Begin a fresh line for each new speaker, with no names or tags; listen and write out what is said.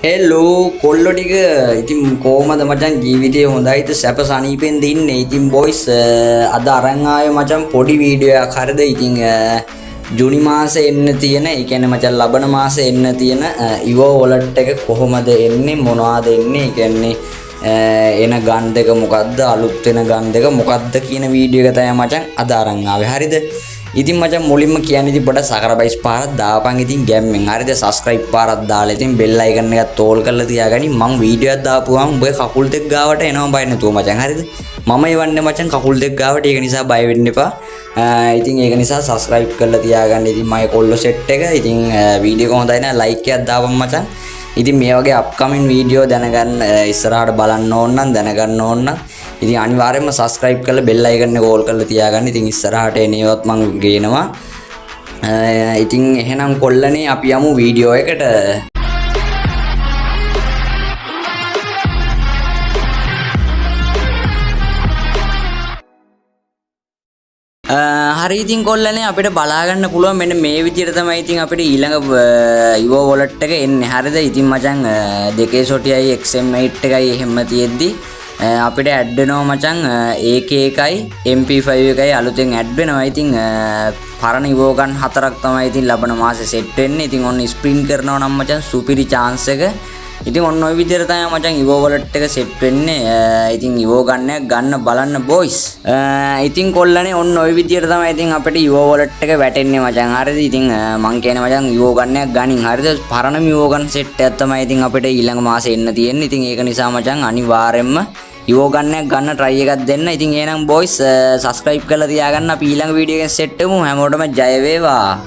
Hello කොල්ලෝ ටික ඉතින් කොහමද මචං ජීවිතේ හොඳයිද සැප සනීපෙන්ද ඉන්නේ ඉතින් බොයිස් අද අරන් ආවේ මචං පොඩි වීඩියෝ එකක් හරිද ඉතින් ජූනි මාසේ එන්න තියෙන ඒ කියන්නේ මචං ලබන මාසේ එන්න තියෙන ඉවෝ වොලට් එක කොහොමද එන්නේ මොනවාද එන්නේ ඒ කියන්නේ එන ගන් දෙක මොකද්ද අලුත් වෙන ගන් දෙක මොකද්ද කියන වීඩියෝ එක තමයි මචං අද අරන් ආවේ හරිද ඉතින් මචං මුලින්ම කියන්නේ ඉතින් පොඩ සකරබයිස් පාරක් දාපන් ඉතින් ගැම්මෙන් හරිද සබ්ස්ක්‍රයිබ් පාරක් දාලා ඉතින් බෙල් අයිකන් එකත් තෝල් කරලා තියාගනි මං වීඩියෝ එකක් දාපුවම උඹේ කකුල් දෙක ගාවට එනවා බය නැතුව මචං හරිද මම එවන්නේ මචං කකුල් දෙක ගාවට ඒක නිසා බය වෙන්න එපා ඉතින් ඒක නිසා සබ්ස්ක්‍රයිබ් කරලා තියාගන්න ඉතින් මගේ කොල්ලෝ සෙට් එක ඉතින් වීඩියෝ එක හොඳයි නා ලයික් එකක් දාපන් මචං ඉතින් මේ වගේ අප්කමින් වීඩියෝ දැනගන්න ඉස්සරහට බලන්න ඕන නම් දැනගන්න ඕන නම් ඉතින් අනිවාර්යයෙන්ම subscribe කරලා bell icon එක ඕල් කරලා තියාගන්න. ඉතින් ඉස්සරහට එනේවත් මම ගේනවා. ඉතින් එහෙනම් කොල්ලනේ අපි යමු වීඩියෝ එකට. හරි ඉතින් කොල්ලනේ අපිට බලා ගන්න පුළුවන් මෙන්න මේ විදිහට තමයි ඉතින් අපිට ඊළඟ ඉවෝ වොලට් එක එන්නේ. හරිද? ඉතින් මචං 260i XM8 එකයි එහෙම තියෙද්දි අපිට ඇඩ් වෙනවා මචං AK එකයි MP5 එකයි අලුතෙන් ඇඩ් වෙනවා. ඉතින් පරණ ඉවෝ ගන් හතරක් තමයි ඉතින් ලබන මාසේ සෙට් වෙන්නේ. ඉතින් ඔන්න ස්ප්‍රින්ට් කරනවා නම් මචං සුපිරි chance එක. ඉතින් ඔන්න ඔය විදිහට තමයි මචං ඉවෝ වොලට් එක සෙට් වෙන්නේ. ඉතින් ඉවෝ ගන්න එක ගන්න බලන්න බොයිස්. ඉතින් කොල්ලනේ ඔන්න ඔය විදිහට තමයි ඉතින් අපිට ඉවෝ වොලට් එක වැටෙන්නේ මචං. හරිද? ඉතින් මං කියන්නේ මචං ඉවෝ ගන්න එක ගනින්. හරිද? පරණ ඉවෝ ගන් සෙට් එකක් තමයි ඉතින් අපිට ඊළඟ මාසේ එන්න තියෙන්නේ. ඉතින් ඒක නිසා මචං අනිවාර්යයෙන්ම ඉවෝ ගන්න එක ගන්න try එකක් දෙන්න. ඉතින් එහෙනම් බොයිස් subscribe කරලා තියාගන්න. අපි ඊළඟ වීඩියෝ එකෙන් සෙට් වෙමු. හැමෝටම ජය වේවා.